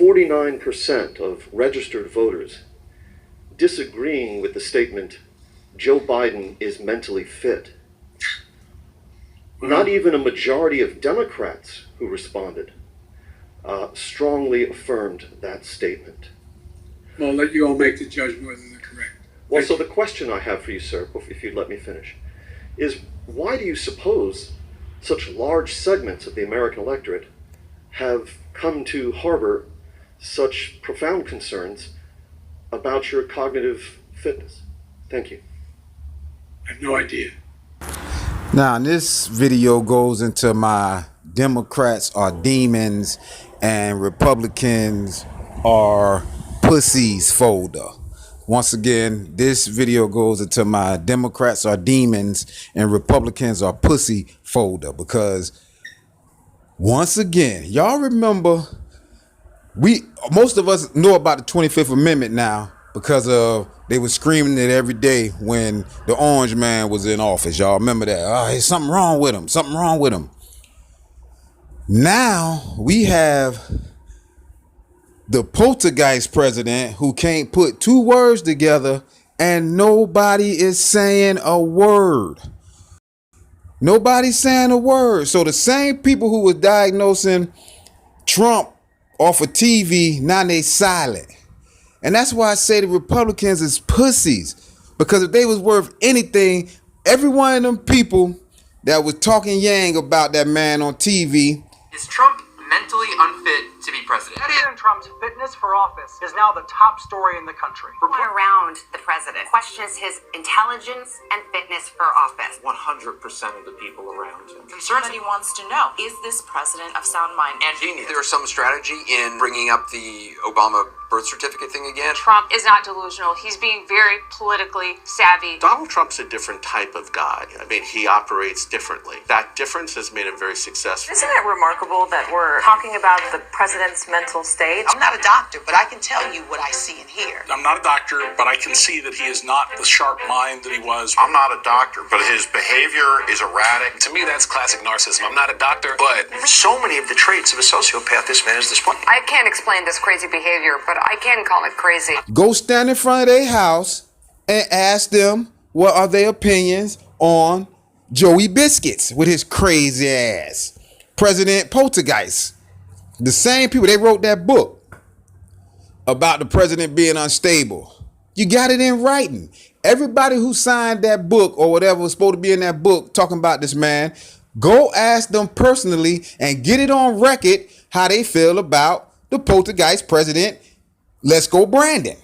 49% of registered voters disagreeing with the statement, Joe Biden is mentally fit. Not even a majority of Democrats who responded strongly affirmed that statement. Well, I'll let you all make the judgment whether they're correct. Well, so the question I have for you, sir, if you'd let me finish, is why do you suppose such large segments of the American electorate have come to harbor such profound concerns about your cognitive fitness? Thank you. I have no idea. Now, this video goes into my Democrats are demons and Republicans are pussies folder. Once again, this video goes into my Democrats are demons and Republicans are pussy folder, because once again, y'all remember, most of us know about the 25th Amendment now because of they were screaming it every day when the orange man was in office. Y'all remember that? Oh, there's something wrong with him. Something wrong with him. Now we have the poltergeist president who can't put two words together and nobody is saying a word. Nobody's saying a word. So the same people who was diagnosing Trump off of TV, now they silent. And that's why I say the Republicans is pussies. Because if they was worth anything, every one of them people that was talking yang about that man on TV. Is Trump mentally unfit to be president? President Trump's fitness for office is now the top story in the country. Around the president questions his intelligence and fitness for office. 100% of the people around him. Concerns that he wants to know, is this president of sound mind and genius? There was some strategy in bringing up the Obama birth certificate thing again. Trump is not delusional. He's being very politically savvy. Donald Trump's a different type of guy. I mean, he operates differently. That difference has made him very successful. Isn't it remarkable that we're talking about the president's mental state? I'm not a doctor, but I can tell you what I see and hear. I'm not a doctor, but I can see that he is not the sharp mind that he was. I'm not a doctor, but his behavior is erratic. To me, that's classic narcissism. I'm not a doctor, but so many of the traits of a sociopath this man is displaying. I can't explain this crazy behavior, but I can call it crazy. Go stand in front of their house and ask them what are their opinions on Joey Biscuits with his crazy ass. President Poltergeist. The same people, they wrote that book about the president being unstable. You got it in writing. Everybody who signed that book or whatever was supposed to be in that book talking about this man, go ask them personally and get it on record how they feel about the poltergeist president. Let's go Brandon.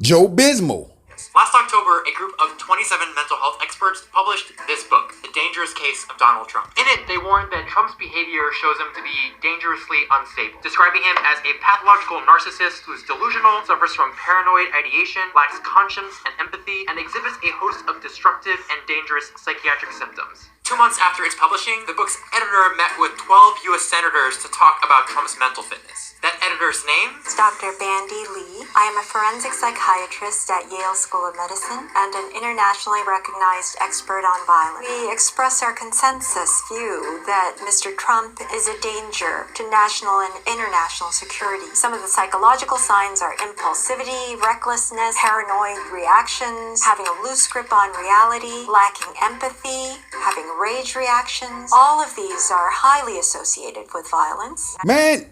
Joe Bismo. Last October, a group of 27 mental health experts published this book, The Dangerous Case of Donald Trump. In it, they warned that Trump's behavior shows him to be dangerously unstable, describing him as a pathological narcissist who is delusional, suffers from paranoid ideation, lacks conscience and empathy, and exhibits a host of destructive and dangerous psychiatric symptoms. 2 months after its publishing, the book's editor met with 12 U.S. senators to talk about Trump's mental fitness. That editor's name is Dr. Bandy Lee. I am a forensic psychiatrist at Yale School of Medicine and an internationally recognized expert on violence. We express our consensus view that Mr. Trump is a danger to national and international security. Some of the psychological signs are impulsivity, recklessness, paranoid reactions, having a loose grip on reality, lacking empathy, having rage reactions. All of these are highly associated with violence. Man,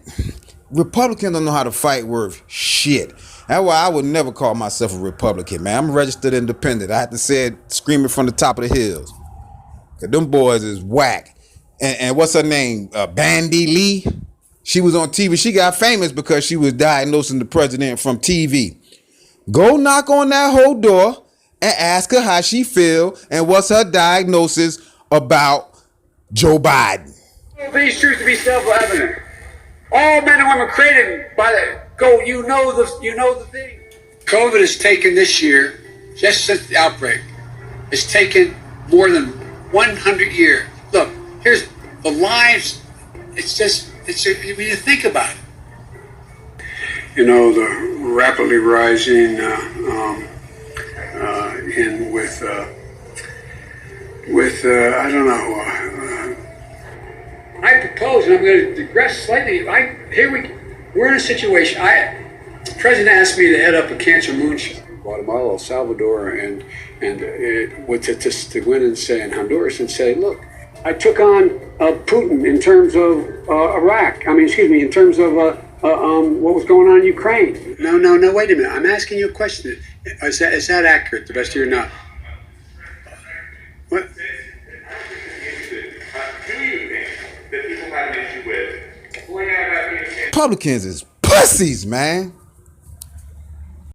Republicans don't know how to fight worth shit. That's why I would never call myself a Republican, man. I'm a registered independent. I have to say it screaming from the top of the hills. Cause them boys is whack. And what's her name? Bandy Lee. She was on TV. She got famous because she was diagnosing the president from TV. Go knock on that whole door and ask her how she feel and what's her diagnosis about Joe Biden. These truths to be self-evident. All men and women created by you know the thing. COVID has taken this year, just since the outbreak, it's taken more than 100 years. Look, here's the lives. When you think about it. You know, the rapidly rising I don't know. I propose, and I'm going to digress slightly. We're in a situation. The president asked me to head up a cancer moonshot in Guatemala, El Salvador, and to go in and say in Honduras and say, look, I took on Putin in terms of Iraq. In terms of what was going on in Ukraine. No, wait a minute. I'm asking you a question. Is that accurate, the best of your knowledge? What? Do you think that people have an issue with pulling out of Afghanistan? Republicans is pussies, man.